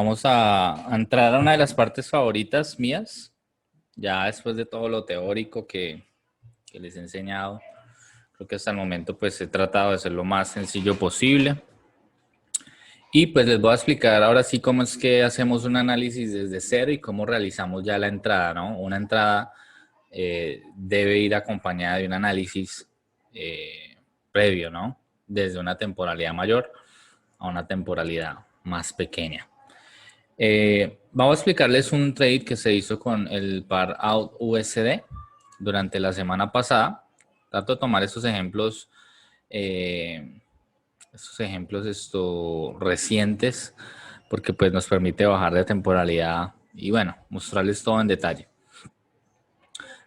Vamos a entrar a una de las partes favoritas mías, ya después de todo lo teórico que les he enseñado. Creo que hasta el momento pues he tratado de ser lo más sencillo posible. Y pues les voy a explicar ahora sí cómo es que hacemos un análisis desde cero y cómo realizamos ya la entrada, ¿no? Una entrada debe ir acompañada de un análisis previo, ¿no? Desde una temporalidad mayor a una temporalidad más pequeña. Vamos a explicarles un trade que se hizo con el par AUD USD durante la semana pasada. Trato de tomar estos ejemplos recientes porque pues nos permite bajar de temporalidad y bueno, mostrarles todo en detalle.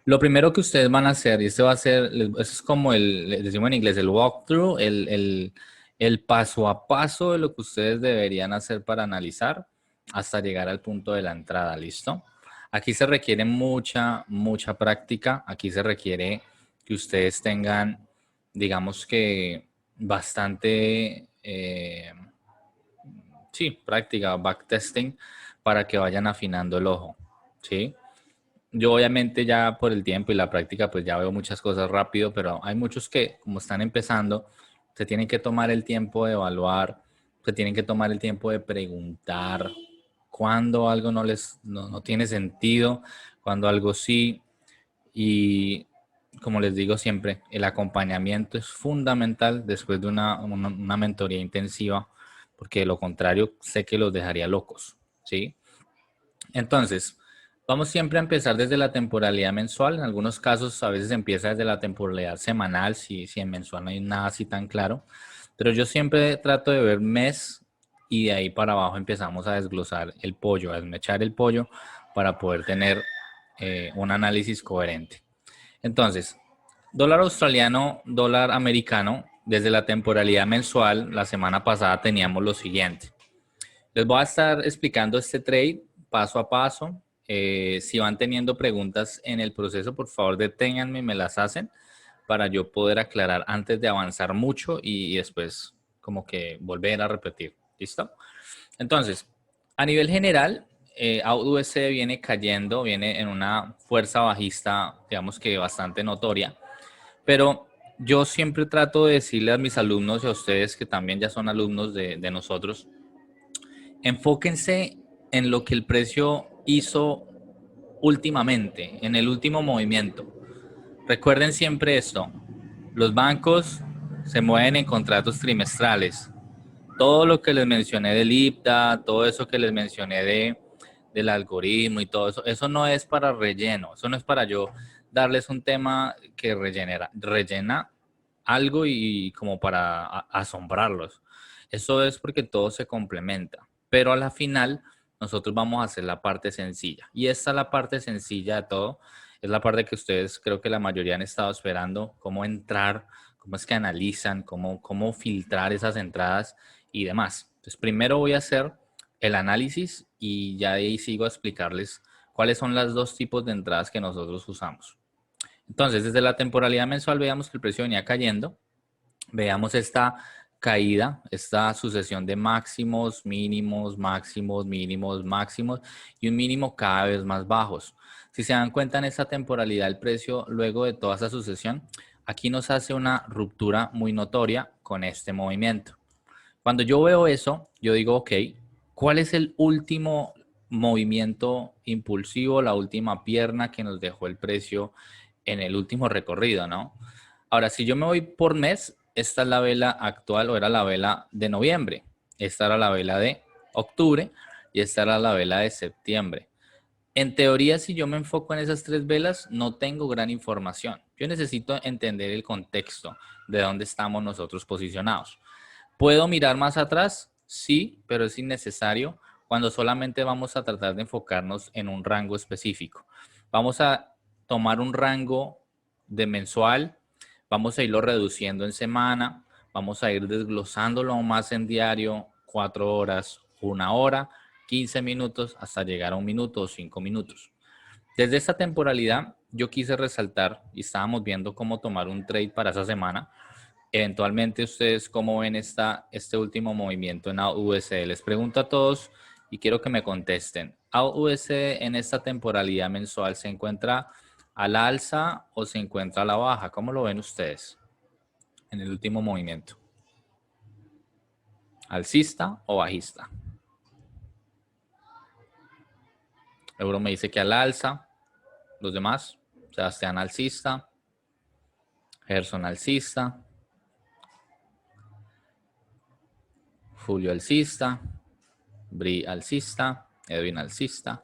Lo primero que ustedes van a hacer, y este va a ser, es como le decimos en inglés, el walkthrough, el paso a paso de lo que ustedes deberían hacer para analizar hasta llegar al punto de la entrada, ¿listo? Aquí se requiere mucha práctica, aquí se requiere que ustedes tengan, digamos que bastante, práctica, backtesting, para que vayan afinando el ojo, ¿sí? Yo obviamente ya por el tiempo y la práctica pues ya veo muchas cosas rápido, pero hay muchos que como están empezando, se tienen que tomar el tiempo de evaluar, se tienen que tomar el tiempo de preguntar cuando algo no tiene sentido, cuando algo sí. Y como les digo siempre, el acompañamiento es fundamental después de una mentoría intensiva, porque de lo contrario sé que los dejaría locos, ¿sí? Entonces, vamos siempre a empezar desde la temporalidad mensual. En algunos casos, a veces empieza desde la temporalidad semanal, si en mensual no hay nada así tan claro. Pero yo siempre trato de ver mes y de ahí para abajo empezamos a desglosar el pollo, a desmechar el pollo para poder tener un análisis coherente. Entonces, dólar australiano, dólar americano, desde la temporalidad mensual, la semana pasada teníamos lo siguiente. Les voy a estar explicando este trade paso a paso. Si van teniendo preguntas en el proceso, por favor deténganme y me las hacen para yo poder aclarar antes de avanzar mucho y después como que volver a repetir. ¿Listo? Entonces, a nivel general, AUD-USD viene cayendo, viene en una fuerza bajista, digamos que bastante notoria, pero yo siempre trato de decirle a mis alumnos y a ustedes que también ya son alumnos de nosotros, enfóquense en lo que el precio hizo últimamente, en el último movimiento. Recuerden siempre esto, los bancos se mueven en contratos trimestrales. Todo lo que les mencioné del IPDA, todo eso que les mencioné del algoritmo y todo eso, eso no es para relleno, eso no es para yo darles un tema que rellena algo y como para asombrarlos. Eso es porque todo se complementa, pero a la final nosotros vamos a hacer la parte sencilla. Y esta es la parte sencilla de todo, es la parte que ustedes creo que la mayoría han estado esperando, cómo entrar, cómo es que analizan, cómo filtrar esas entradas y demás. Entonces, primero voy a hacer el análisis y ya de ahí sigo a explicarles cuáles son los dos tipos de entradas que nosotros usamos. Entonces, desde la temporalidad mensual veamos que el precio venía cayendo. Veamos esta caída, esta sucesión de máximos, mínimos, máximos, mínimos, máximos y un mínimo cada vez más bajos. Si se dan cuenta en esta temporalidad, el precio luego de toda esa sucesión, aquí nos hace una ruptura muy notoria con este movimiento. Cuando yo veo eso, yo digo, ok, ¿cuál es el último movimiento impulsivo, la última pierna que nos dejó el precio en el último recorrido, ¿no? Ahora, si yo me voy por mes, esta es la vela actual o era la vela de noviembre, esta era la vela de octubre y esta era la vela de septiembre. En teoría, si yo me enfoco en esas tres velas, no tengo gran información. Yo necesito entender el contexto de dónde estamos nosotros posicionados. ¿Puedo mirar más atrás? Sí, pero es innecesario cuando solamente vamos a tratar de enfocarnos en un rango específico. Vamos a tomar un rango de mensual, vamos a irlo reduciendo en semana, vamos a ir desglosándolo más en diario, 4 horas, 1 hora, 15 minutos, hasta llegar a 1 minuto o 5 minutos. Desde esta temporalidad, yo quise resaltar y estábamos viendo cómo tomar un trade para esa semana. Eventualmente, ¿ustedes cómo ven este último movimiento en AUD-USD? Les pregunto a todos y quiero que me contesten. ¿AUSD en esta temporalidad mensual se encuentra a la alza o se encuentra a la baja? ¿Cómo lo ven ustedes en el último movimiento? ¿Alcista o bajista? Euro me dice que al alza. Los demás, Sebastián alcista, Gerson alcista, Julio alcista, Bri alcista, Edwin alcista.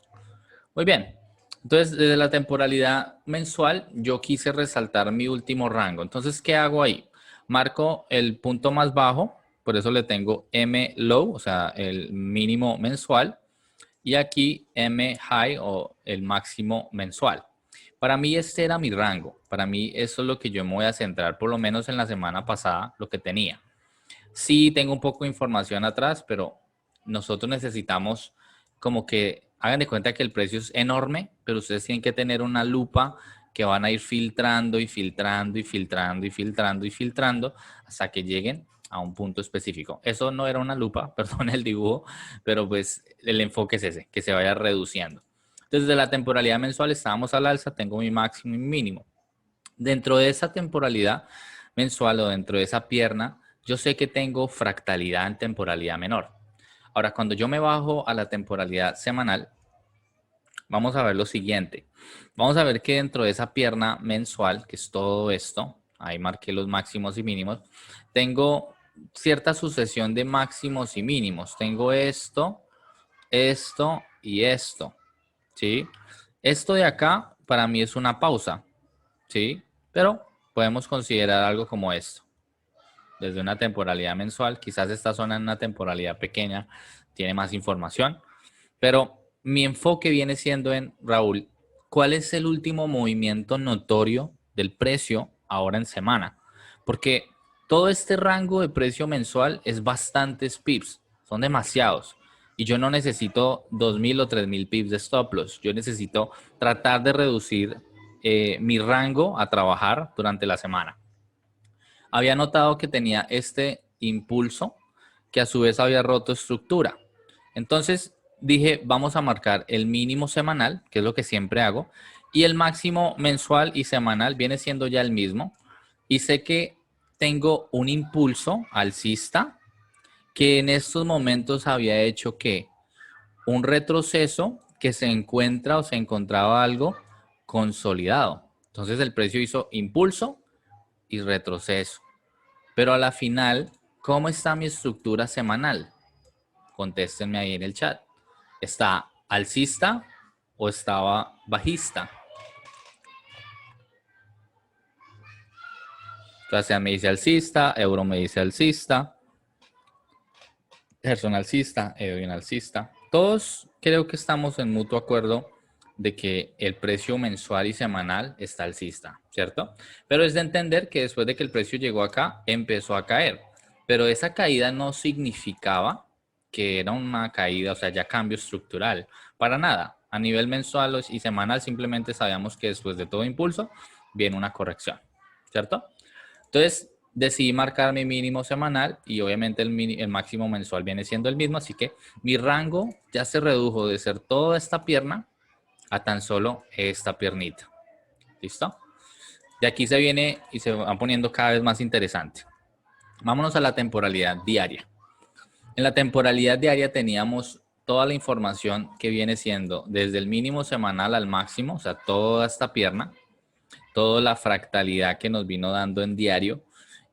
Muy bien. Entonces, desde la temporalidad mensual, yo quise resaltar mi último rango. Entonces, ¿qué hago ahí? Marco el punto más bajo, por eso le tengo M low, o sea, el mínimo mensual, y aquí M high o el máximo mensual. Para mí este era mi rango. Para mí eso es lo que yo me voy a centrar, por lo menos en la semana pasada, lo que tenía. Sí tengo un poco de información atrás, pero nosotros necesitamos como que hagan de cuenta que el precio es enorme, pero ustedes tienen que tener una lupa que van a ir filtrando y filtrando y filtrando y filtrando y filtrando hasta que lleguen a un punto específico. Eso no era una lupa, perdón el dibujo, pero pues el enfoque es ese, que se vaya reduciendo. Desde la temporalidad mensual estábamos al alza, tengo mi máximo y mi mínimo. Dentro de esa temporalidad mensual o dentro de esa pierna, yo sé que tengo fractalidad en temporalidad menor. Ahora, cuando yo me bajo a la temporalidad semanal, vamos a ver lo siguiente. Vamos a ver que dentro de esa pierna mensual, que es todo esto, ahí marqué los máximos y mínimos, tengo cierta sucesión de máximos y mínimos. Tengo esto, esto y esto, ¿sí? Esto de acá para mí es una pausa, ¿sí? Pero podemos considerar algo como esto. Desde una temporalidad mensual, quizás esta zona en una temporalidad pequeña tiene más información, pero mi enfoque viene siendo en, Raúl, ¿cuál es el último movimiento notorio del precio ahora en semana? Porque todo este rango de precio mensual es bastantes pips, son demasiados. Y yo no necesito 2.000 o 3.000 pips de stop loss. Yo necesito tratar de reducir mi rango a trabajar durante la semana. Había notado que tenía este impulso que a su vez había roto estructura. Entonces dije, vamos a marcar el mínimo semanal, que es lo que siempre hago, y el máximo mensual y semanal viene siendo ya el mismo. Y sé que tengo un impulso alcista que en estos momentos había hecho que un retroceso que se encuentra o se encontraba algo consolidado. Entonces el precio hizo impulso y retroceso. Pero a la final, ¿cómo está mi estructura semanal? Contéstenme ahí en el chat. ¿Está alcista o estaba bajista? Sebastián me dice alcista, Euro me dice alcista, Gerson alcista, Edwin alcista. Todos creo que estamos en mutuo acuerdo de que el precio mensual y semanal está alcista, ¿cierto? Pero es de entender que después de que el precio llegó acá, empezó a caer. Pero esa caída no significaba que era una caída, o sea, ya cambio estructural. Para nada. A nivel mensual y semanal simplemente sabíamos que después de todo impulso viene una corrección, ¿cierto? Entonces decidí marcar mi mínimo semanal y obviamente el máximo mensual viene siendo el mismo, así que mi rango ya se redujo de ser toda esta pierna a tan solo esta piernita. ¿Listo? De aquí se viene y se va poniendo cada vez más interesante. Vámonos a la temporalidad diaria. En la temporalidad diaria teníamos toda la información que viene siendo desde el mínimo semanal al máximo, o sea, toda esta pierna, toda la fractalidad que nos vino dando en diario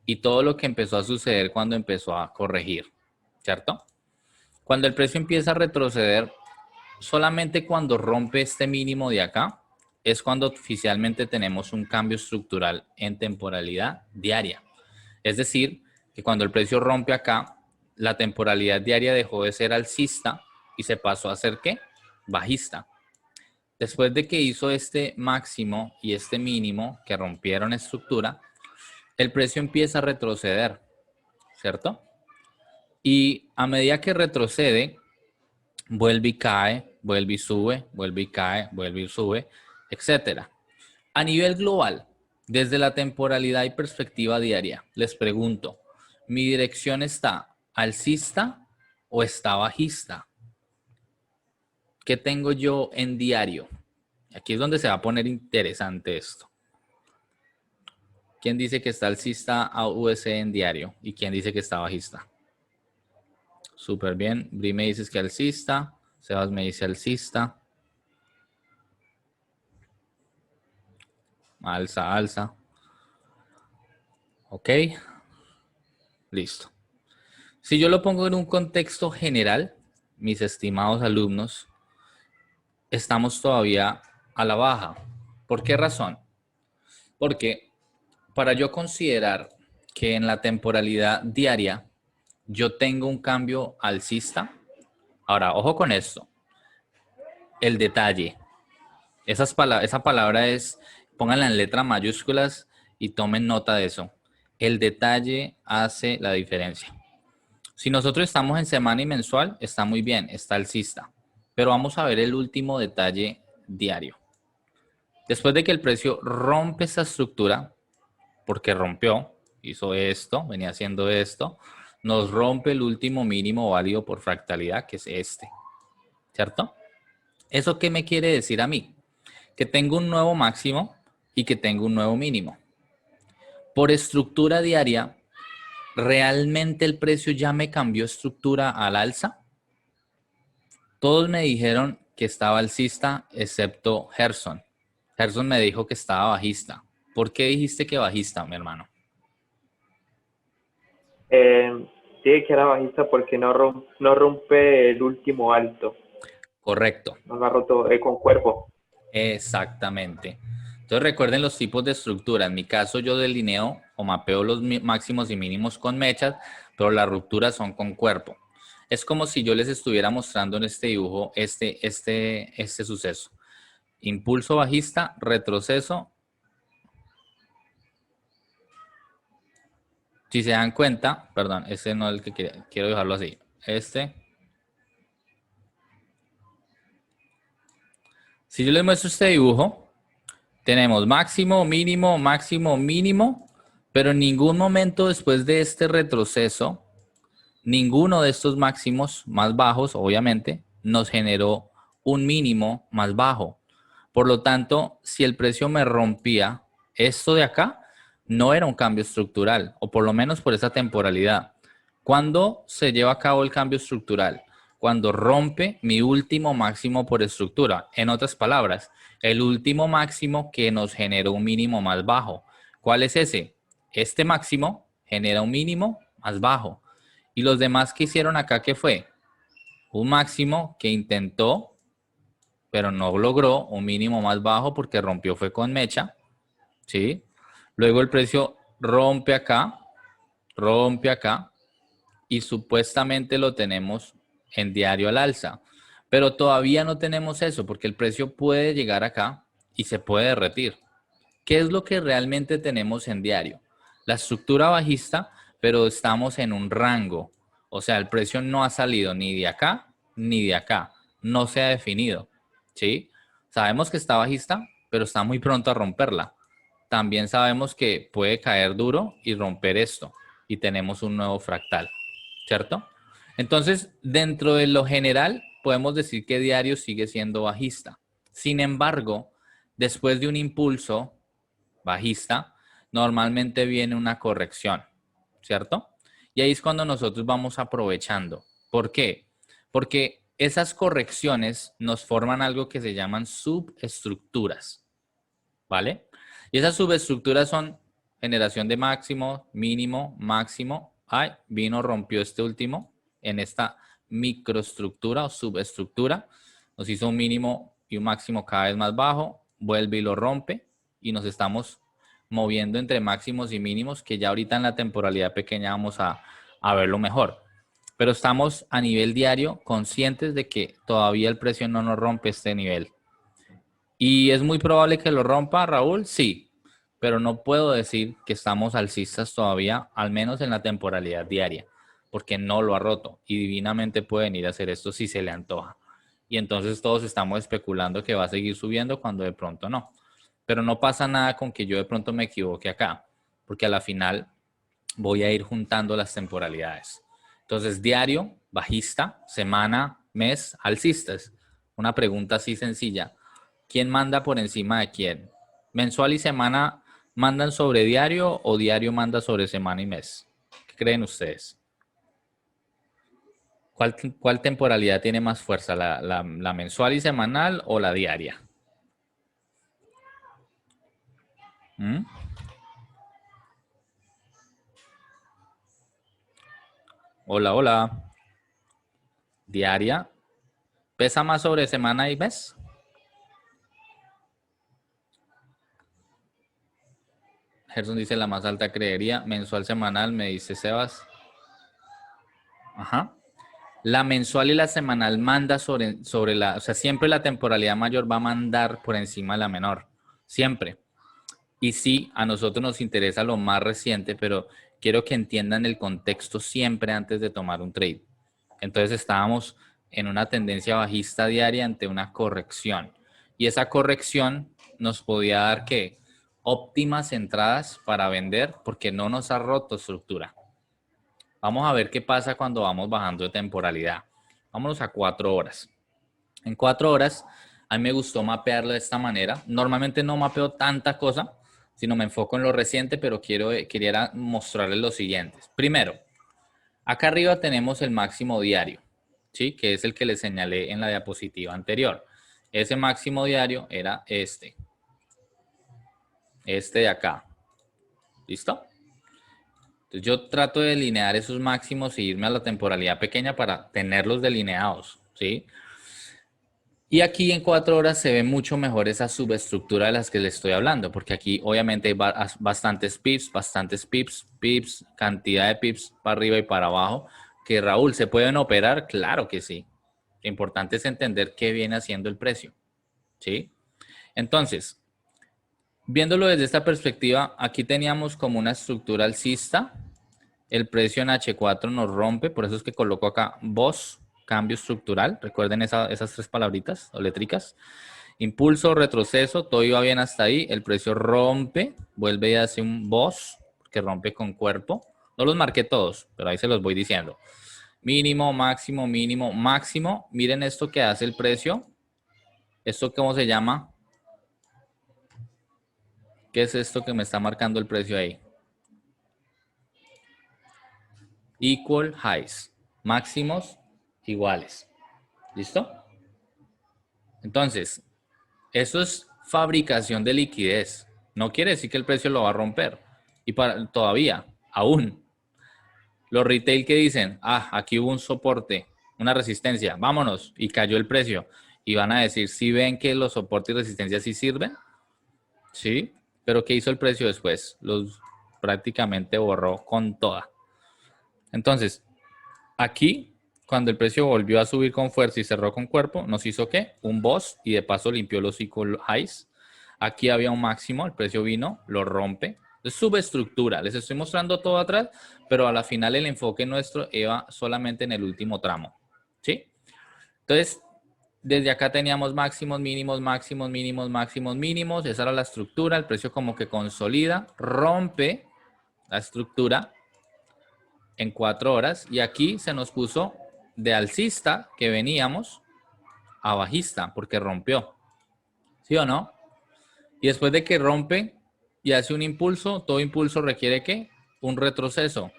y todo lo que empezó a suceder cuando empezó a corregir, ¿cierto? Cuando el precio empieza a retroceder, solamente cuando rompe este mínimo de acá, es cuando oficialmente tenemos un cambio estructural en temporalidad diaria. Es decir, que cuando el precio rompe acá, la temporalidad diaria dejó de ser alcista y se pasó a ser ¿qué? Bajista. Después de que hizo este máximo y este mínimo que rompieron estructura, el precio empieza a retroceder, ¿cierto? Y a medida que retrocede, vuelve y cae, vuelve y sube, vuelve y cae, vuelve y sube, etcétera. A nivel global, desde la temporalidad y perspectiva diaria, les pregunto, ¿mi dirección está alcista o está bajista? ¿Qué tengo yo en diario? Aquí es donde se va a poner interesante esto. ¿Quién dice que está alcista a USD en diario? ¿Y quién dice que está bajista? Súper bien. Bri me dices que alcista. Sebas me dice alcista. Alza, alza. Ok. Listo. Si yo lo pongo en un contexto general, mis estimados alumnos, estamos todavía a la baja. ¿Por qué razón? Porque para yo considerar que en la temporalidad diaria yo tengo un cambio alcista, ahora, ojo con esto, el detalle. Esa palabra es, pónganla en letras mayúsculas y tomen nota de eso. El detalle hace la diferencia. Si nosotros estamos en semana y mensual, está muy bien, está alcista. Pero vamos a ver el último detalle diario. Después de que el precio rompe esa estructura, porque rompió, hizo esto, venía haciendo esto, nos rompe el último mínimo válido por fractalidad, que es este, ¿cierto? ¿Eso qué me quiere decir a mí? Que tengo un nuevo máximo y que tengo un nuevo mínimo. Por estructura diaria, ¿realmente el precio ya me cambió estructura al alza? Todos me dijeron que estaba alcista, excepto Gerson. Gerson me dijo que estaba bajista. ¿Por qué dijiste que bajista, mi hermano? Dije que era bajista porque no rompe el último alto. Correcto. No lo ha roto con cuerpo. Exactamente. Entonces recuerden los tipos de estructura. En mi caso yo delineo o mapeo los máximos y mínimos con mechas, pero las rupturas son con cuerpo. Es como si yo les estuviera mostrando en este dibujo este suceso. Impulso bajista, retroceso. Si se dan cuenta, perdón, este no es el que quiero dejarlo así. Si yo les muestro este dibujo, tenemos máximo, mínimo, máximo, mínimo, pero en ningún momento después de este retroceso, ninguno de estos máximos más bajos, obviamente, nos generó un mínimo más bajo. Por lo tanto, si el precio me rompía esto de acá, no era un cambio estructural, o por lo menos por esa temporalidad. ¿Cuándo se lleva a cabo el cambio estructural? Cuando rompe mi último máximo por estructura. En otras palabras, el último máximo que nos generó un mínimo más bajo. ¿Cuál es ese? Este máximo genera un mínimo más bajo. Y los demás que hicieron acá, ¿qué fue? Un máximo que intentó, pero no logró un mínimo más bajo porque rompió fue con mecha, ¿sí? Luego el precio rompe acá y supuestamente lo tenemos en diario al alza. Pero todavía no tenemos eso porque el precio puede llegar acá y se puede derretir. ¿Qué es lo que realmente tenemos en diario? La estructura bajista, pero estamos en un rango. O sea, el precio no ha salido ni de acá ni de acá. No se ha definido. ¿Sí? Sabemos que está bajista, pero está muy pronto a romperla. También sabemos que puede caer duro y romper esto. Y tenemos un nuevo fractal. ¿Cierto? Entonces, dentro de lo general, podemos decir que diario sigue siendo bajista. Sin embargo, después de un impulso bajista, normalmente viene una corrección, ¿cierto? Y ahí es cuando nosotros vamos aprovechando. ¿Por qué? Porque esas correcciones nos forman algo que se llaman subestructuras, ¿vale? Y esas subestructuras son generación de máximo, mínimo, máximo. Ay, vino, rompió este último en esta microestructura o subestructura. Nos hizo un mínimo y un máximo cada vez más bajo, vuelve y lo rompe y nos estamos moviendo entre máximos y mínimos que ya ahorita en la temporalidad pequeña vamos a verlo mejor. Pero estamos a nivel diario conscientes de que todavía el precio no nos rompe este nivel. ¿Y es muy probable que lo rompa, Raúl? Sí, pero no puedo decir que estamos alcistas todavía, al menos en la temporalidad diaria, porque no lo ha roto y divinamente puede venir a hacer esto si se le antoja. Y entonces todos estamos especulando que va a seguir subiendo cuando de pronto no. Pero no pasa nada con que yo de pronto me equivoque acá, porque a la final voy a ir juntando las temporalidades. Entonces, diario, bajista, semana, mes, alcistas. Una pregunta así sencilla. ¿Quién manda por encima de quién? ¿Mensual y semana mandan sobre diario o diario manda sobre semana y mes? ¿Qué creen ustedes? ¿Cuál temporalidad tiene más fuerza? ¿La mensual y semanal o la diaria? ¿Mm? Hola, hola. Diaria. ¿Pesa más sobre semana y mes? Gerson dice la más alta creería. Mensual, semanal, me dice Sebas. Ajá. La mensual y la semanal manda sobre la, o sea, siempre la temporalidad mayor va a mandar por encima de la menor. Siempre. Y sí, a nosotros nos interesa lo más reciente, pero quiero que entiendan el contexto siempre antes de tomar un trade. Entonces estábamos en una tendencia bajista diaria ante una corrección. Y esa corrección nos podía dar que óptimas entradas para vender porque no nos ha roto estructura. Vamos a ver qué pasa cuando vamos bajando de temporalidad. Vámonos a 4 horas. En 4 horas, a mí me gustó mapearlo de esta manera. Normalmente no mapeo tanta cosa, sino me enfoco en lo reciente, pero quería mostrarles lo siguiente. Primero, acá arriba tenemos el máximo diario, ¿sí? Que es el que les señalé en la diapositiva anterior. Ese máximo diario era este de acá. ¿Listo? Entonces yo trato de delinear esos máximos e irme a la temporalidad pequeña para tenerlos delineados, ¿sí? Y aquí en 4 horas se ve mucho mejor esa subestructura de las que les estoy hablando, porque aquí obviamente hay bastantes pips, cantidad de pips para arriba y para abajo. Que Raúl, ¿se pueden operar? Claro que sí. Lo importante es entender qué viene haciendo el precio, ¿sí? Entonces, viéndolo desde esta perspectiva, aquí teníamos como una estructura alcista. El precio en H4 nos rompe, por eso es que coloco acá BOS, cambio estructural. Recuerden esas 3 palabritas o letricas. Impulso, retroceso, todo iba bien hasta ahí. El precio rompe, vuelve y hace un BOS, que rompe con cuerpo. No los marqué todos, pero ahí se los voy diciendo. Mínimo, máximo, mínimo, máximo. Miren esto que hace el precio. ¿Esto cómo se llama? ¿Qué es esto que me está marcando el precio ahí? Equal highs. Máximos iguales. ¿Listo? Entonces, eso es fabricación de liquidez. No quiere decir que el precio lo va a romper. Y todavía, aún, los retail que dicen, aquí hubo un soporte, una resistencia, vámonos, y cayó el precio. Y van a decir, si ven que los soportes y resistencias sí sirven, sí, pero ¿qué hizo el precio después? Los prácticamente borró con toda. Entonces, aquí, cuando el precio volvió a subir con fuerza y cerró con cuerpo, nos hizo ¿qué? Un boss y de paso limpió los equal highs. Aquí había un máximo, el precio vino, lo rompe. Es subestructura, les estoy mostrando todo atrás, pero a la final el enfoque nuestro iba solamente en el último tramo. ¿Sí? Entonces, desde acá teníamos máximos, mínimos, máximos, mínimos, máximos, mínimos. Esa era la estructura, el precio como que consolida, rompe la estructura en 4 horas y aquí se nos puso de alcista que veníamos a bajista porque rompió, ¿sí o no? Y después de que rompe y hace un impulso, todo impulso requiere ¿qué? Un retroceso,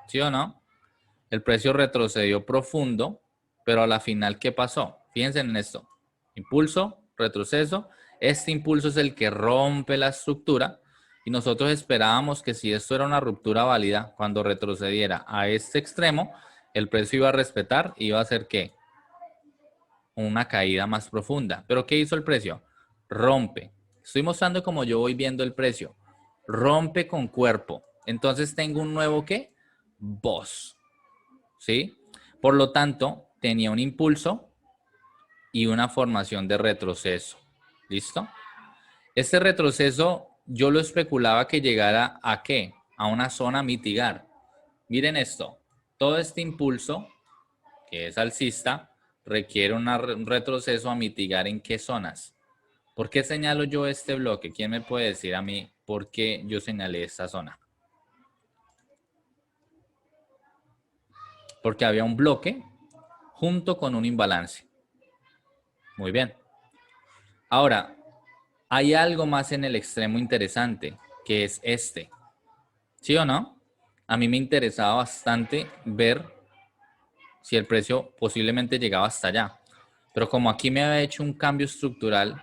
¿sí o no? El precio retrocedió profundo, pero a la final, ¿qué pasó? Fíjense en esto, impulso, retroceso, este impulso es el que rompe la estructura y nosotros esperábamos que si esto era una ruptura válida, cuando retrocediera a este extremo, el precio iba a respetar y iba a hacer ¿qué? Una caída más profunda. ¿Pero qué hizo el precio? Rompe. Estoy mostrando como yo voy viendo el precio. Rompe con cuerpo. Entonces tengo un nuevo ¿qué? Boss. ¿Sí? Por lo tanto, tenía un impulso y una formación de retroceso. ¿Listo? Este retroceso yo lo especulaba que llegara a ¿qué? A una zona a mitigar. Miren esto. Todo este impulso, que es alcista, requiere un retroceso a mitigar en qué zonas. ¿Por qué señalo yo este bloque? ¿Quién me puede decir a mí por qué yo señalé esta zona? Porque había un bloque junto con un imbalance. Muy bien. Ahora, hay algo más en el extremo interesante, que es este. ¿Sí o no? A mí me interesaba bastante ver si el precio posiblemente llegaba hasta allá. Pero como aquí me había hecho un cambio estructural,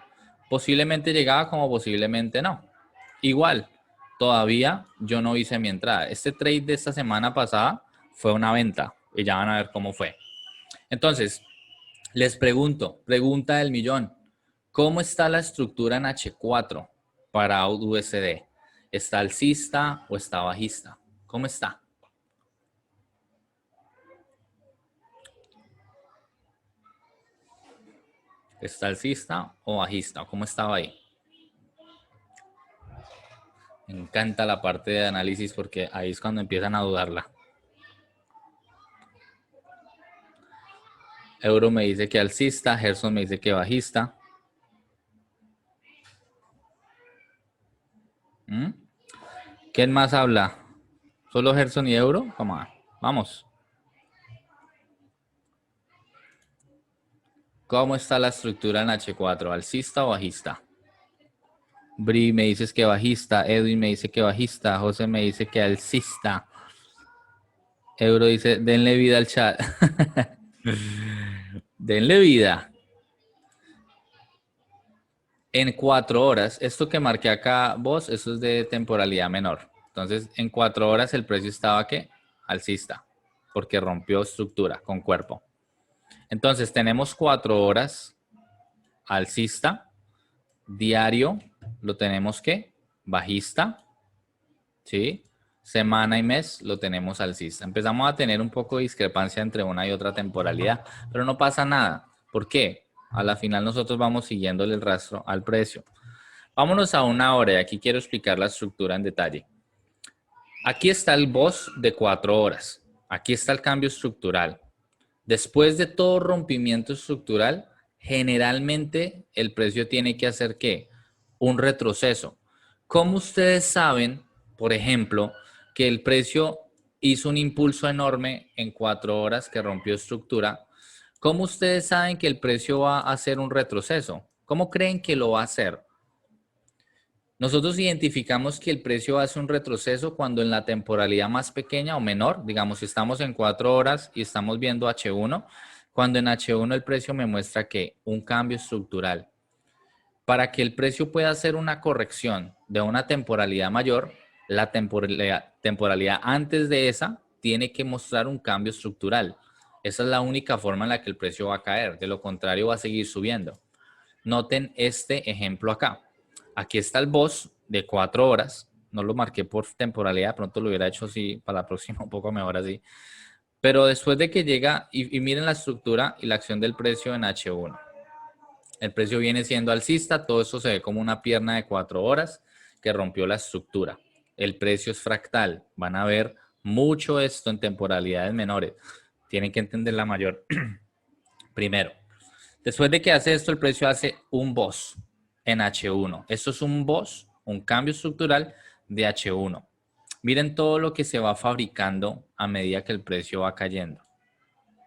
posiblemente llegaba como posiblemente no. Igual, todavía yo no hice mi entrada. Este trade de esta semana pasada fue una venta y ya van a ver cómo fue. Entonces, les pregunto, pregunta del millón, ¿cómo está la estructura en H4 para USD? ¿Está alcista o está bajista? ¿Cómo está? ¿Está alcista o bajista? ¿Cómo estaba ahí? Me encanta la parte de análisis porque ahí es cuando empiezan a dudarla. Euro me dice que alcista, Gerson me dice que bajista. ¿Mm? ¿Quién más habla? ¿Solo Gerson y Euro? Vamos. ¿Cómo está la estructura en H4? ¿Alcista o bajista? Bri me dices que bajista, Edwin me dice que bajista, José me dice que alcista. Euro dice, denle vida al chat. Denle vida. En 4 horas, esto que marqué acá vos, eso es de temporalidad menor. Entonces, en 4 horas el precio estaba ¿qué? Alcista, porque rompió estructura con cuerpo. Entonces, tenemos 4 horas alcista, diario lo tenemos ¿qué? Bajista, ¿sí? Semana y mes lo tenemos alcista. Empezamos a tener un poco de discrepancia entre una y otra temporalidad, pero no pasa nada. ¿Por qué? A la final nosotros vamos siguiéndole el rastro al precio. Vámonos a una hora y aquí quiero explicar la estructura en detalle. Aquí está el boss de 4 horas. Aquí está el cambio estructural. Después de todo rompimiento estructural, generalmente el precio tiene que hacer ¿qué? Un retroceso. ¿Cómo ustedes saben, por ejemplo, que el precio hizo un impulso enorme en 4 horas que rompió estructura? ¿Cómo ustedes saben que el precio va a hacer un retroceso? ¿Cómo creen que lo va a hacer? Nosotros identificamos que el precio hace un retroceso cuando en la temporalidad más pequeña o menor, digamos, si estamos en 4 horas y estamos viendo H1, cuando en H1 el precio me muestra que un cambio estructural. Para que el precio pueda hacer una corrección de una temporalidad mayor, la temporalidad antes de esa tiene que mostrar un cambio estructural. Esa es la única forma en la que el precio va a caer. De lo contrario, va a seguir subiendo. Noten este ejemplo acá. Aquí está el boss de 4 horas. No lo marqué por temporalidad, pronto lo hubiera hecho así para la próxima, un poco mejor así. Pero después de que llega, y miren la estructura y la acción del precio en H1. El precio viene siendo alcista, todo esto se ve como una pierna de 4 horas que rompió la estructura. El precio es fractal. Van a ver mucho esto en temporalidades menores. Tienen que entender la mayor. Primero, después de que hace esto, el precio hace un boss en H1. Esto es un boss, un cambio estructural de H1. Miren todo lo que se va fabricando a medida que el precio va cayendo.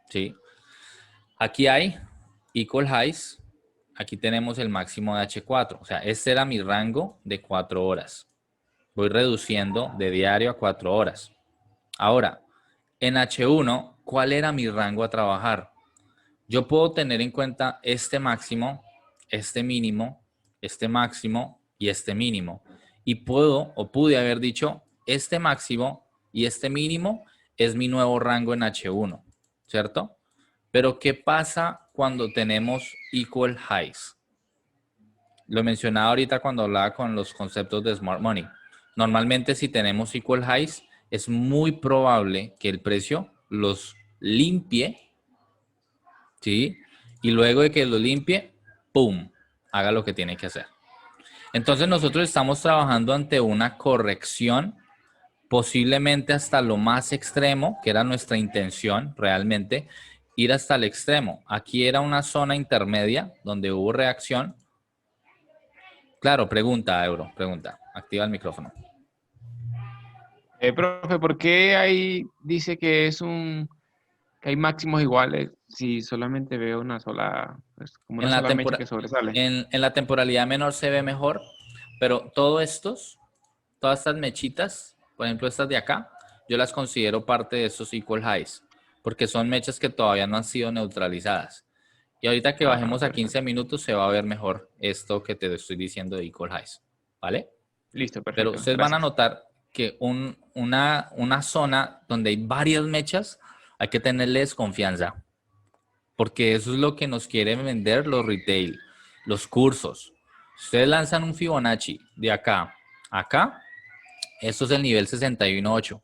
¿Sí? Aquí hay equal highs. Aquí tenemos el máximo de H4. O sea, este era mi rango de 4 horas. Voy reduciendo de diario a 4 horas. Ahora, en H1, ¿cuál era mi rango a trabajar? Yo puedo tener en cuenta este máximo, este mínimo, este máximo y este mínimo. Y puedo o pude haber dicho, este máximo y este mínimo es mi nuevo rango en H1, ¿cierto? Pero ¿qué pasa cuando tenemos equal highs? Lo mencionaba ahorita cuando hablaba con los conceptos de Smart Money. Normalmente si tenemos equal highs, es muy probable que el precio los limpie, ¿sí? Y luego de que lo limpie, ¡pum!, haga lo que tiene que hacer. Entonces nosotros estamos trabajando ante una corrección, posiblemente hasta lo más extremo, que era nuestra intención realmente, ir hasta el extremo. Aquí era una zona intermedia donde hubo reacción. Claro, pregunta, Euro, pregunta. Activa el micrófono. Profe, ¿por qué ahí dice que es un Que hay máximos iguales si solamente veo una sola, pues, como En una la, sola mecha tempora- que sobresale. en la temporalidad menor se ve mejor, pero todas estas mechitas, por ejemplo estas de acá, yo las considero parte de esos equal highs, porque son mechas que todavía no han sido neutralizadas. Y ahorita que Ah, bajemos a 15 perfecto. minutos se va a ver mejor esto que te estoy diciendo de equal highs, ¿vale? Listo, Pero perfecto. ustedes van a Gracias. notar que una zona donde hay varias mechas, hay que tenerles confianza, porque eso es lo que nos quieren vender los retail, los cursos. Ustedes lanzan un Fibonacci de acá a acá, esto es el nivel 61.8.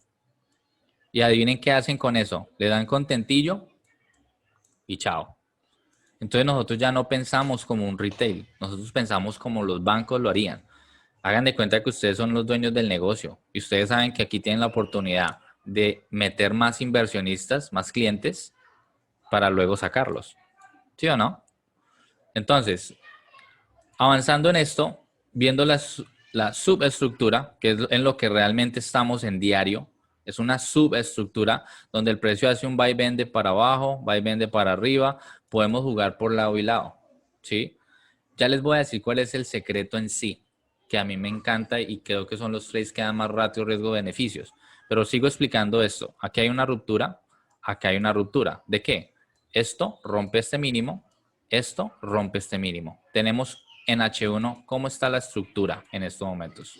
Y adivinen qué hacen con eso. Le dan contentillo y chao. Entonces nosotros ya no pensamos como un retail, nosotros pensamos como los bancos lo harían. Hagan de cuenta que ustedes son los dueños del negocio y ustedes saben que aquí tienen la oportunidad de meter más inversionistas, más clientes, para luego sacarlos. ¿Sí o no? Entonces, avanzando en esto, viendo la subestructura, que es en lo que realmente estamos en diario, es una subestructura donde el precio hace un va y vende para abajo, va y vende para arriba, podemos jugar por lado y lado, ¿sí? Ya les voy a decir cuál es el secreto en sí, que a mí me encanta y creo que son los trades que dan más ratio, riesgo, beneficios. Pero sigo explicando esto. Aquí hay una ruptura, acá hay una ruptura. ¿De qué? Esto rompe este mínimo, esto rompe este mínimo. Tenemos en H1 cómo está la estructura en estos momentos.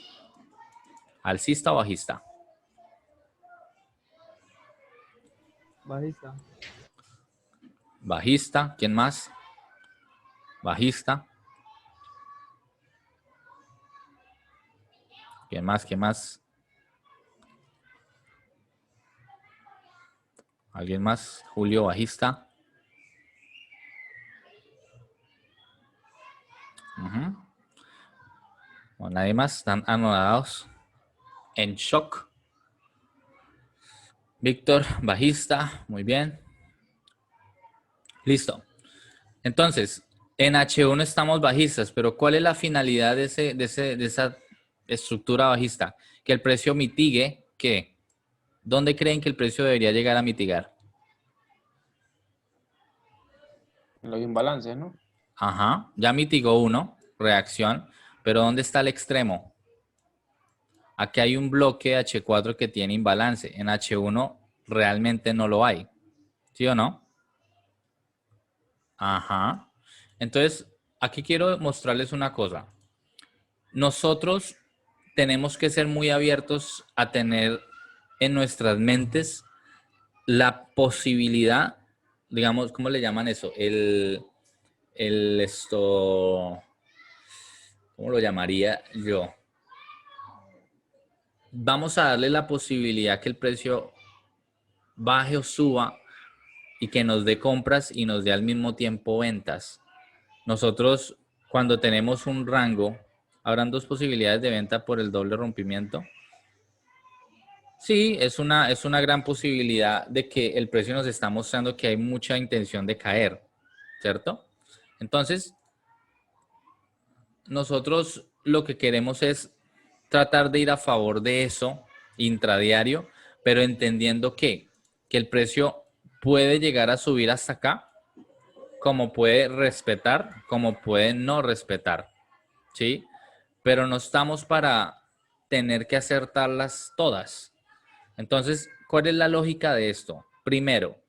¿Alcista o bajista? Bajista. Bajista. ¿Quién más? Bajista. ¿Quién más? ¿Quién más? ¿Alguien más? Julio, bajista. O nadie más. Están anodados. En shock. Víctor, bajista. Muy bien. Listo. Entonces, en H1 estamos bajistas, pero ¿cuál es la finalidad de esa estructura bajista? Que el precio mitigue, ¿qué? ¿Dónde creen que el precio debería llegar a mitigar? Los imbalances, ¿no? Ajá, ya mitigó uno, reacción, pero ¿dónde está el extremo? Aquí hay un bloque H4 que tiene imbalance. En H1 realmente no lo hay. ¿Sí o no? Ajá. Entonces, aquí quiero mostrarles una cosa. Nosotros tenemos que ser muy abiertos a tener en nuestras mentes la posibilidad, digamos, ¿cómo le llaman eso? ¿Cómo lo llamaría yo? Vamos a darle la posibilidad que el precio baje o suba y que nos dé compras y nos dé al mismo tiempo ventas. Nosotros, cuando tenemos un rango, habrán dos posibilidades de venta por el doble rompimiento. Sí, es una gran posibilidad de que el precio nos está mostrando que hay mucha intención de caer, ¿cierto? Entonces, nosotros lo que queremos es tratar de ir a favor de eso intradiario, pero entendiendo que el precio puede llegar a subir hasta acá, como puede respetar, como puede no respetar, ¿sí? Pero no estamos para tener que acertarlas todas. Entonces, ¿cuál es la lógica de esto? Primero,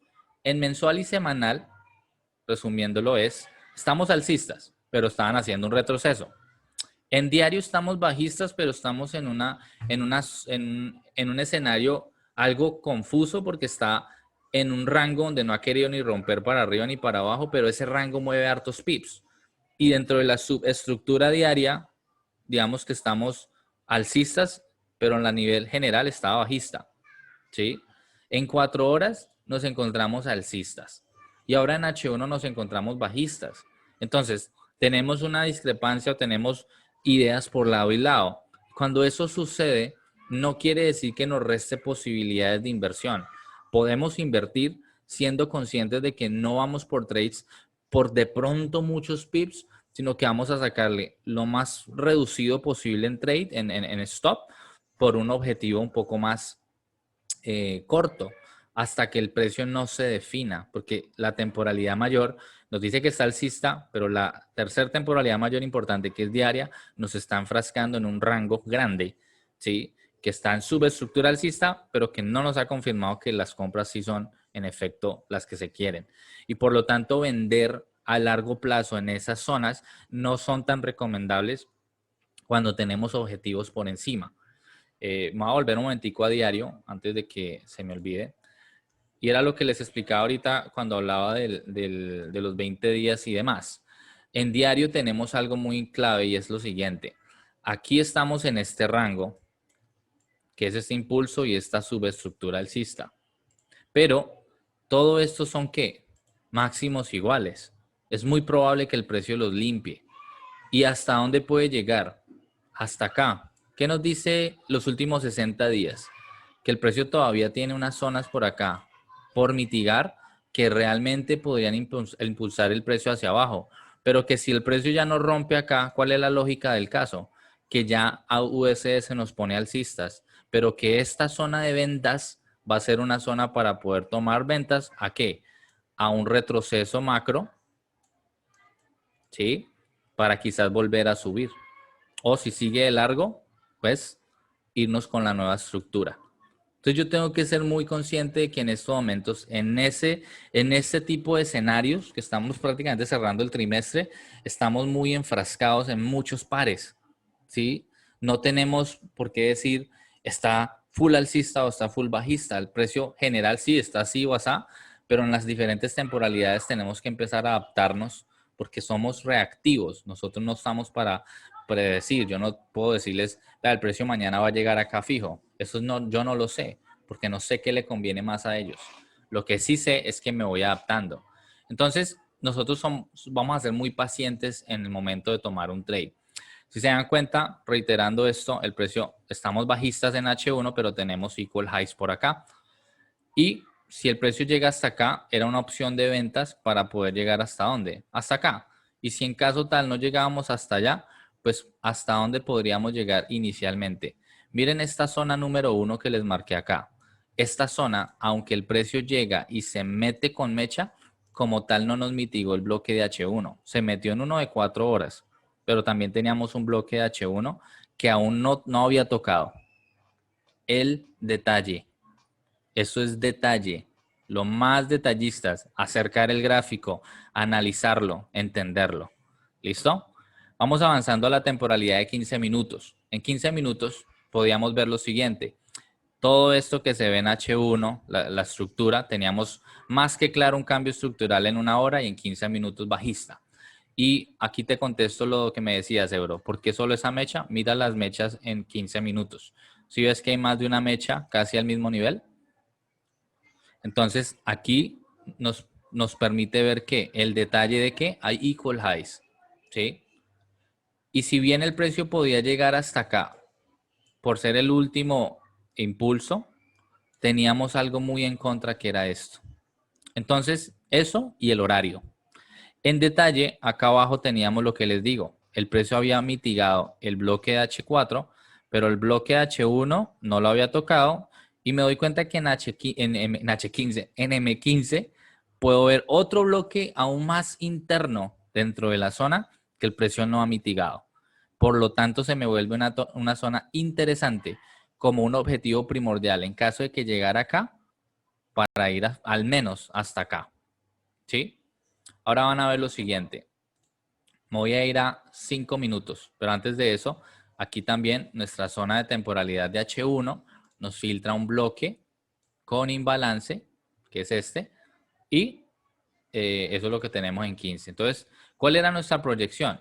en mensual y semanal, resumiéndolo es, estamos alcistas, pero estaban haciendo un retroceso. En diario estamos bajistas, pero estamos en un escenario algo confuso porque está en un rango donde no ha querido ni romper para arriba ni para abajo, pero ese rango mueve hartos pips. Y dentro de la subestructura diaria, digamos que estamos alcistas, pero en la nivel general está bajista. ¿Sí? En 4 horas nos encontramos alcistas y ahora en H1 nos encontramos bajistas. Entonces, tenemos una discrepancia o tenemos ideas por lado y lado. Cuando eso sucede, no quiere decir que nos reste posibilidades de inversión. Podemos invertir siendo conscientes de que no vamos por trades por de pronto muchos pips, sino que vamos a sacarle lo más reducido posible en trade, en stop, por un objetivo un poco más corto, hasta que el precio no se defina, porque la temporalidad mayor nos dice que está alcista, pero la tercera temporalidad mayor importante, que es diaria, nos está enfrascando en un rango grande, ¿sí? Que está en subestructura alcista, pero que no nos ha confirmado que las compras sí son en efecto las que se quieren. Y por lo tanto, vender a largo plazo en esas zonas no son tan recomendables cuando tenemos objetivos por encima. Me voy a volver un momentico a diario antes de que se me olvide. Y era lo que les explicaba ahorita cuando hablaba de los 20 días y demás. En diario tenemos algo muy clave y es lo siguiente. Aquí estamos en este rango, que es este impulso y esta subestructura alcista. Pero todo esto son ¿qué? Máximos iguales. Es muy probable que el precio los limpie. ¿Y hasta dónde puede llegar? Hasta acá. ¿Qué nos dice los últimos 60 días? Que el precio todavía tiene unas zonas por acá por mitigar que realmente podrían impulsar el precio hacia abajo. Pero que si el precio ya no rompe acá, ¿cuál es la lógica del caso? Que ya a USD nos pone alcistas, pero que esta zona de ventas va a ser una zona para poder tomar ventas. ¿A qué? A un retroceso macro, ¿sí? Para quizás volver a subir. O si sigue de largo, pues irnos con la nueva estructura. Entonces yo tengo que ser muy consciente de que en estos momentos, en ese tipo de escenarios que estamos prácticamente cerrando el trimestre, estamos muy enfrascados en muchos pares, ¿sí? No tenemos por qué decir está full alcista o está full bajista. El precio general sí está así o asá, pero en las diferentes temporalidades tenemos que empezar a adaptarnos porque somos reactivos. Nosotros no estamos para predecir. Yo no puedo decirles, el precio mañana va a llegar acá fijo. Eso no, yo no lo sé, porque no sé qué le conviene más a ellos. Lo que sí sé es que me voy adaptando. Entonces, nosotros vamos a ser muy pacientes en el momento de tomar un trade. Si se dan cuenta, reiterando esto, el precio, estamos bajistas en H1, pero tenemos equal highs por acá. Y si el precio llega hasta acá, era una opción de ventas para poder llegar hasta dónde? Hasta acá. Y si en caso tal no llegábamos hasta allá, pues hasta dónde podríamos llegar inicialmente. Miren esta zona número 1 que les marqué acá. Esta zona, aunque el precio llega y se mete con mecha, como tal no nos mitigó el bloque de H1. Se metió en uno de 4 horas, pero también teníamos un bloque de H1 que aún no había tocado. El detalle. Eso es detalle. Lo más detallistas, acercar el gráfico, analizarlo, entenderlo. ¿Listo? Vamos avanzando a la temporalidad de 15 minutos. En 15 minutos podíamos ver lo siguiente. Todo esto que se ve en H1, la estructura, teníamos más que claro un cambio estructural en una hora y en 15 minutos bajista. Y aquí te contesto lo que me decías, Ebro. ¿Por qué solo esa mecha? Mira las mechas en 15 minutos. Si ves que hay más de una mecha casi al mismo nivel, entonces, aquí nos permite ver que el detalle de que hay equal highs, ¿sí? Y si bien el precio podía llegar hasta acá, por ser el último impulso, teníamos algo muy en contra que era esto. Entonces, eso y el horario. En detalle, acá abajo teníamos lo que les digo. El precio había mitigado el bloque de H4, pero el bloque de H1 no lo había tocado. Y me doy cuenta que en H15, en M15, puedo ver otro bloque aún más interno dentro de la zona que el precio no ha mitigado. Por lo tanto, se me vuelve una zona interesante como un objetivo primordial en caso de que llegara acá para ir al menos hasta acá. ¿Sí? Ahora van a ver lo siguiente. Me voy a ir a 5 minutos, pero antes de eso, aquí también nuestra zona de temporalidad de H1 nos filtra un bloque con imbalance, que es este, y eso es lo que tenemos en 15. Entonces, ¿cuál era nuestra proyección?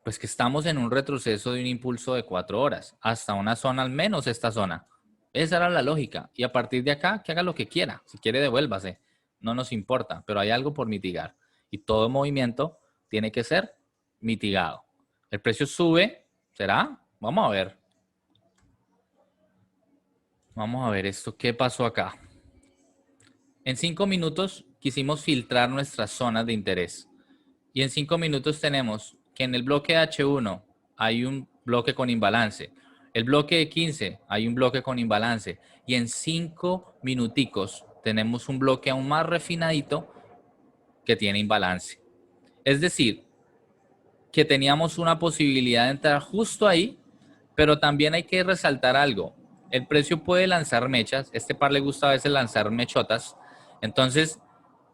Pues que estamos en un retroceso de un impulso de 4 horas, hasta una zona, al menos esta zona. Esa era la lógica. Y a partir de acá, que haga lo que quiera. Si quiere, devuélvase. No nos importa, pero hay algo por mitigar. Y todo movimiento tiene que ser mitigado. El precio sube, ¿será? Vamos a ver. Vamos a ver esto. ¿Qué pasó acá? En 5 minutos quisimos filtrar nuestras zonas de interés. Y en 5 minutos tenemos que en el bloque H1 hay un bloque con imbalance. El bloque de 15 hay un bloque con imbalance. Y en 5 minuticos tenemos un bloque aún más refinadito que tiene imbalance. Es decir, que teníamos una posibilidad de entrar justo ahí, pero también hay que resaltar algo. El precio puede lanzar mechas, este par le gusta a veces lanzar mechotas, entonces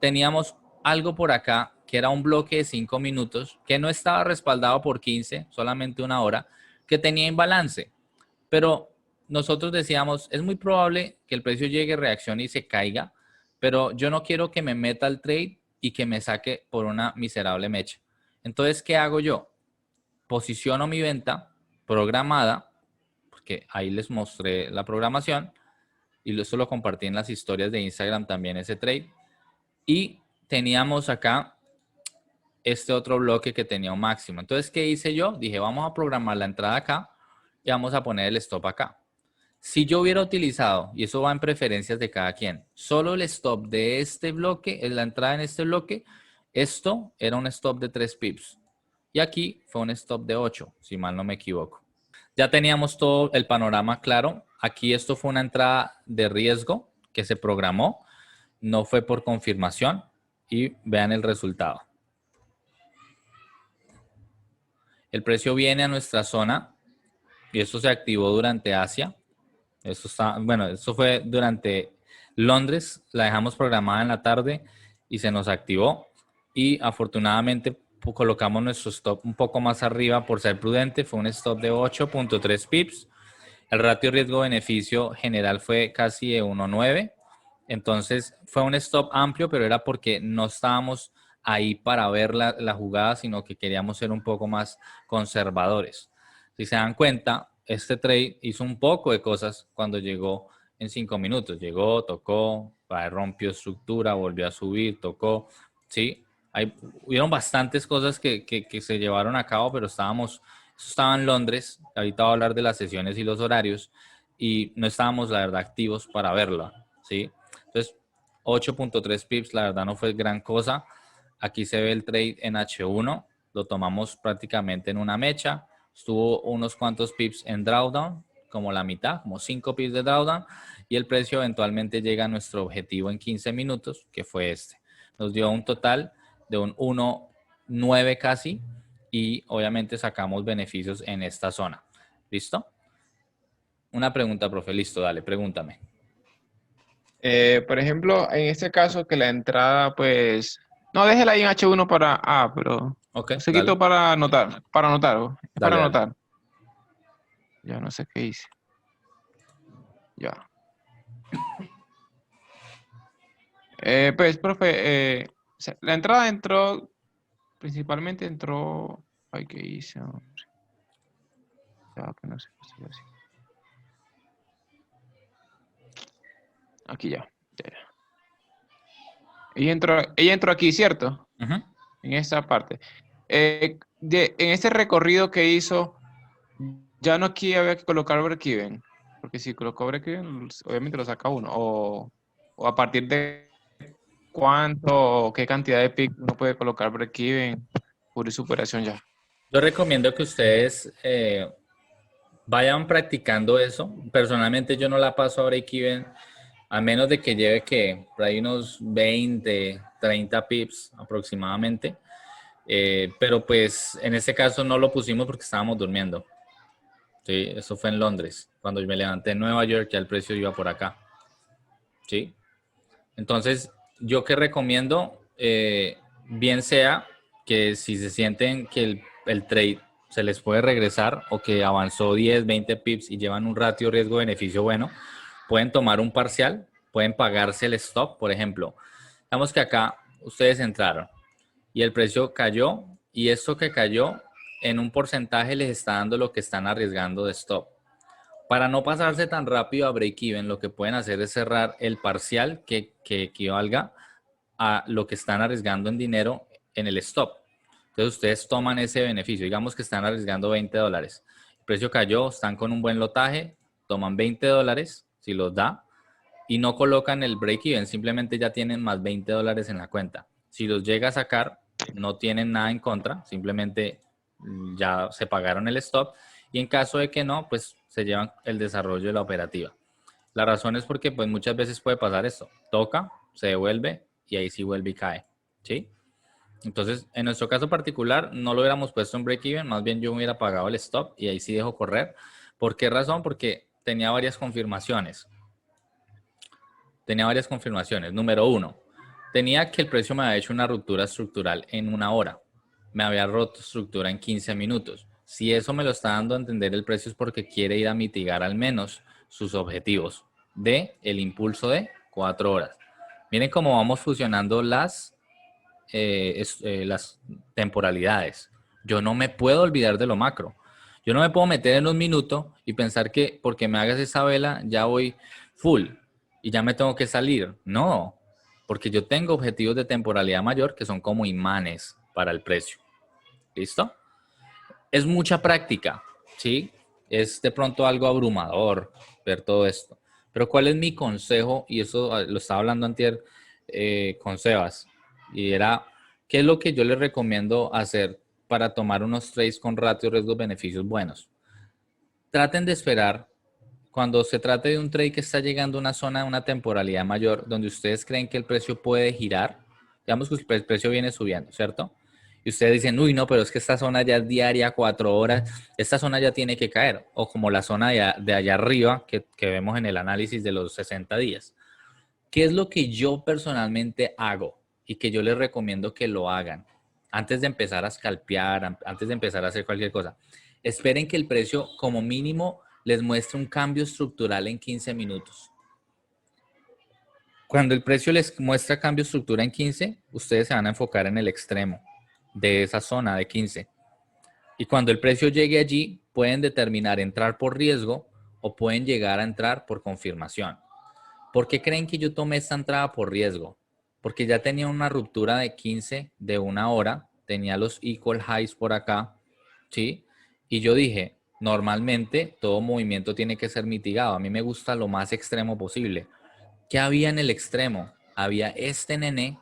teníamos algo por acá que era un bloque de 5 minutos, que no estaba respaldado por 15, solamente una hora, que tenía imbalance. Pero nosotros decíamos, es muy probable que el precio llegue, reaccione y se caiga, pero yo no quiero que me meta al trade y que me saque por una miserable mecha. Entonces, ¿qué hago yo? Posiciono mi venta programada, porque ahí les mostré la programación y esto lo compartí en las historias de Instagram también, ese trade. Y teníamos acá este otro bloque que tenía un máximo. Entonces, ¿qué hice yo? Dije, vamos a programar la entrada acá y vamos a poner el stop acá. Si yo hubiera utilizado, y eso va en preferencias de cada quien, solo el stop de este bloque, es la entrada en este bloque, esto era un stop de 3 pips. Y aquí fue un stop de 8, si mal no me equivoco. Ya teníamos todo el panorama claro. Aquí esto fue una entrada de riesgo que se programó, no fue por confirmación y vean el resultado. El precio viene a nuestra zona y esto se activó durante Asia. Esto está, bueno, esto fue durante Londres, la dejamos programada en la tarde y se nos activó y afortunadamente colocamos nuestro stop un poco más arriba por ser prudente, fue un stop de 8.3 pips. El ratio riesgo-beneficio general fue casi de 1.9. Entonces fue un stop amplio, pero era porque no estábamos ahí para ver la jugada, sino que queríamos ser un poco más conservadores. Si se dan cuenta, este trade hizo un poco de cosas cuando llegó en 5 minutos. Llegó, tocó, rompió estructura, volvió a subir, tocó. Sí, hubieron bastantes cosas que se llevaron a cabo, pero estaba en Londres. Ahorita voy a hablar de las sesiones y los horarios y no estábamos, la verdad, activos para verla. ¿Sí? Entonces, 8.3 pips, la verdad no fue gran cosa. Aquí se ve el trade en H1, lo tomamos prácticamente en una mecha. Estuvo unos cuantos pips en drawdown, como la mitad, como 5 pips de drawdown, y el precio eventualmente llega a nuestro objetivo en 15 minutos, que fue este. Nos dio un total de un 1.9 casi, y obviamente sacamos beneficios en esta zona. ¿Listo? Una pregunta, profe. Listo, dale, pregúntame. Por ejemplo, en este caso que la entrada, pues, no, déjela ahí en H1 para A, pero Ok, se dale. quitó para anotar, es para Dale. anotar. Ya no sé qué hice. Ya. Pues, profe, la entrada principalmente entró, ay, ¿qué hice? Hombre? Ya, que no sé qué estoy haciendo. Aquí ya. Ella entró aquí, ¿cierto? Ujú. En esta parte. En este recorrido que hizo, ya no aquí había que colocar break-even, porque si colocó break-even, obviamente lo saca uno. O a partir de cuánto o qué cantidad de pick uno puede colocar break-even, cubrir su operación ya. Yo recomiendo que ustedes vayan practicando eso. Personalmente yo no la paso a break-even a menos de que lleve que por ahí unos 20, 30 pips aproximadamente. Pero pues en este caso no lo pusimos porque estábamos durmiendo. Sí, eso fue en Londres. Cuando me levanté en Nueva York ya el precio iba por acá. Sí. Entonces, yo que recomiendo, bien sea que si se sienten que el trade se les puede regresar o que avanzó 10, 20 pips y llevan un ratio riesgo-beneficio bueno, pueden tomar un parcial, pueden pagarse el stop. Por ejemplo, digamos que acá ustedes entraron y el precio cayó y esto que cayó en un porcentaje les está dando lo que están arriesgando de stop. Para no pasarse tan rápido a break-even, lo que pueden hacer es cerrar el parcial que equivalga a lo que están arriesgando en dinero en el stop. Entonces ustedes toman ese beneficio. Digamos que están arriesgando $20. El precio cayó, están con un buen lotaje, toman $20 si los da y no colocan el break-even, simplemente ya tienen más $20 en la cuenta. Si los llega a sacar, no tienen nada en contra, simplemente ya se pagaron el stop y en caso de que no, pues se llevan el desarrollo de la operativa. La razón es porque pues muchas veces puede pasar esto. Toca, se devuelve y ahí sí vuelve y cae. ¿Sí? Entonces, en nuestro caso particular, no lo hubiéramos puesto en break-even, más bien yo hubiera pagado el stop y ahí sí dejo correr. ¿Por qué razón? Porque tenía varias confirmaciones. Tenía varias confirmaciones. Número uno, tenía que el precio me había hecho una ruptura estructural en 1 hora. Me había roto estructura en 15 minutos. Si eso me lo está dando a entender el precio es porque quiere ir a mitigar al menos sus objetivos de el impulso de 4 horas. Miren cómo vamos fusionando las temporalidades. Yo no me puedo olvidar de lo macro. Yo no me puedo meter en un minuto y pensar que porque me hagas esa vela ya voy full y ya me tengo que salir. No, porque yo tengo objetivos de temporalidad mayor que son como imanes para el precio. ¿Listo? Es mucha práctica, ¿sí? Es de pronto algo abrumador ver todo esto. Pero ¿cuál es mi consejo? Y eso lo estaba hablando antier con Sebas. Y era, ¿qué es lo que yo les recomiendo hacer para tomar unos trades con ratio riesgos-beneficios buenos? Traten de esperar cuando se trate de un trade que está llegando a una zona de una temporalidad mayor, donde ustedes creen que el precio puede girar, digamos que el precio viene subiendo, ¿cierto? Y ustedes dicen, uy, no, pero es que esta zona ya es diaria, 4 horas, esta zona ya tiene que caer, o como la zona de allá arriba que vemos en el análisis de los 60 días. ¿Qué es lo que yo personalmente hago y que yo les recomiendo que lo hagan antes de empezar a scalpear, antes de empezar a hacer cualquier cosa? Esperen que el precio como mínimo les muestre un cambio estructural en 15 minutos. Cuando el precio les muestra cambio estructura en 15, ustedes se van a enfocar en el extremo de esa zona de 15. Y cuando el precio llegue allí, pueden determinar entrar por riesgo o pueden llegar a entrar por confirmación. ¿Por qué creen que yo tomé esta entrada por riesgo? Porque ya tenía una ruptura de 15 de 1 hora, tenía los equal highs por acá, ¿sí? Y yo dije, normalmente todo movimiento tiene que ser mitigado. A mí me gusta lo más extremo posible. ¿Qué había en el extremo? Había este nene,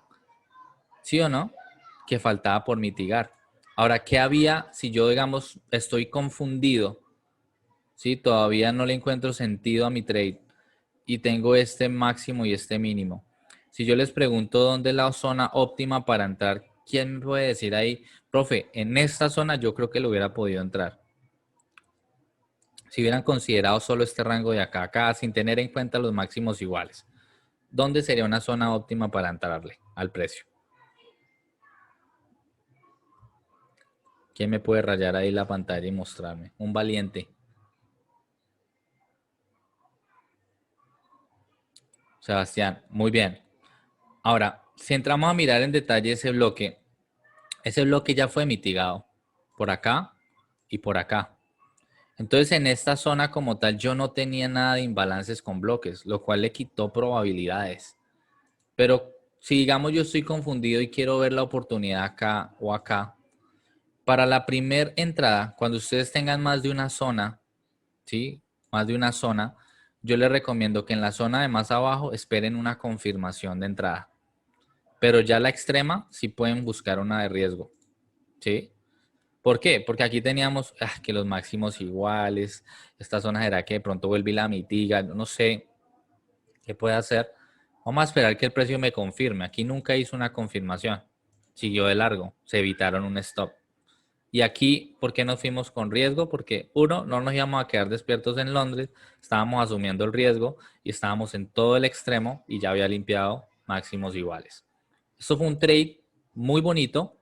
¿sí o no? Que faltaba por mitigar. Ahora, ¿qué había si yo, digamos, estoy confundido? ¿Sí? Todavía no le encuentro sentido a mi trade y tengo este máximo y este mínimo. Si yo les pregunto dónde es la zona óptima para entrar, ¿quién me puede decir ahí, profe, en esta zona yo creo que lo hubiera podido entrar? Si hubieran considerado solo este rango de acá, sin tener en cuenta los máximos iguales, ¿dónde sería una zona óptima para entrarle al precio? ¿Quién me puede rayar ahí la pantalla y mostrarme? Un valiente. Sebastián, muy bien. Ahora, si entramos a mirar en detalle ese bloque ya fue mitigado por acá y por acá. Entonces, en esta zona como tal, yo no tenía nada de imbalances con bloques, lo cual le quitó probabilidades. Pero si digamos yo estoy confundido y quiero ver la oportunidad acá o acá, para la primera entrada, cuando ustedes tengan más de una zona, ¿sí? Más de una zona, yo les recomiendo que en la zona de más abajo esperen una confirmación de entrada. Pero ya la extrema sí pueden buscar una de riesgo, ¿sí? ¿Por qué? Porque aquí teníamos que los máximos iguales, esta zona será que de pronto vuelve y la mitiga, no sé qué puede hacer. Vamos a esperar que el precio me confirme. Aquí nunca hizo una confirmación, siguió de largo, se evitaron un stop. Y aquí, ¿por qué nos fuimos con riesgo? Porque uno, no nos íbamos a quedar despiertos en Londres, estábamos asumiendo el riesgo y estábamos en todo el extremo y ya había limpiado máximos iguales. Esto fue un trade muy bonito,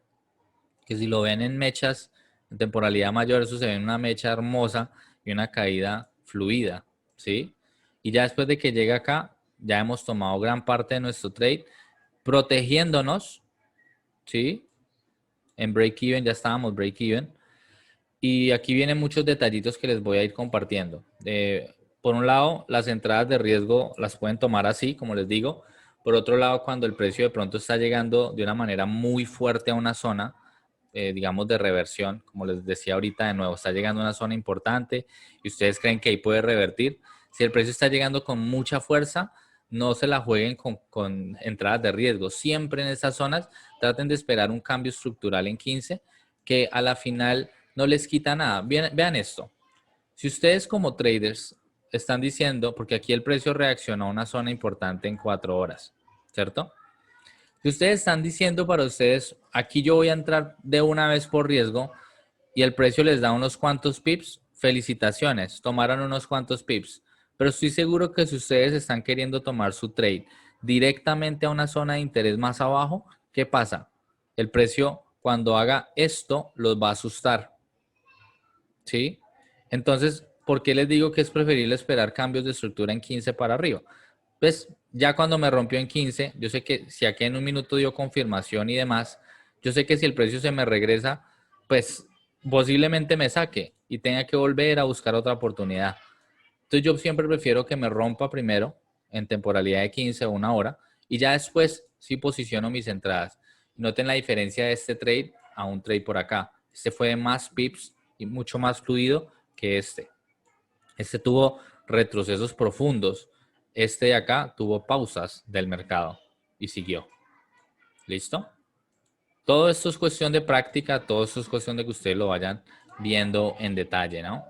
que si lo ven en mechas, en temporalidad mayor, eso se ve en una mecha hermosa y una caída fluida, ¿sí? Y ya después de que llega acá, ya hemos tomado gran parte de nuestro trade, protegiéndonos, ¿sí? En break-even, ya estábamos break-even. Y aquí vienen muchos detallitos que les voy a ir compartiendo. Por un lado, las entradas de riesgo las pueden tomar así, como les digo. Por otro lado, cuando el precio de pronto está llegando de una manera muy fuerte a una zona, digamos de reversión, como les decía ahorita de nuevo, está llegando a una zona importante y ustedes creen que ahí puede revertir. Si el precio está llegando con mucha fuerza, no se la jueguen con entradas de riesgo. Siempre en esas zonas traten de esperar un cambio estructural en 15 que a la final no les quita nada. Vean esto. Si ustedes como traders están diciendo, porque aquí el precio reaccionó a una zona importante en 4 horas, ¿cierto? Si ustedes están diciendo para ustedes, aquí yo voy a entrar de una vez por riesgo y el precio les da unos cuantos pips, felicitaciones, tomaron unos cuantos pips. Pero estoy seguro que si ustedes están queriendo tomar su trade directamente a una zona de interés más abajo, ¿qué pasa? El precio cuando haga esto los va a asustar. ¿Sí? Entonces, ¿por qué les digo que es preferible esperar cambios de estructura en 15 para arriba? Pues ya cuando me rompió en 15, yo sé que si aquí en un minuto dio confirmación y demás, yo sé que si el precio se me regresa, pues posiblemente me saque y tenga que volver a buscar otra oportunidad. Entonces yo siempre prefiero que me rompa primero en temporalidad de 15 o una hora y ya después sí posiciono mis entradas. Noten la diferencia de este trade a un trade por acá. Este fue de más pips y mucho más fluido que este. Este tuvo retrocesos profundos. Este de acá tuvo pausas del mercado y siguió. ¿Listo? Todo esto es cuestión de práctica, todo esto es cuestión de que ustedes lo vayan viendo en detalle, ¿no?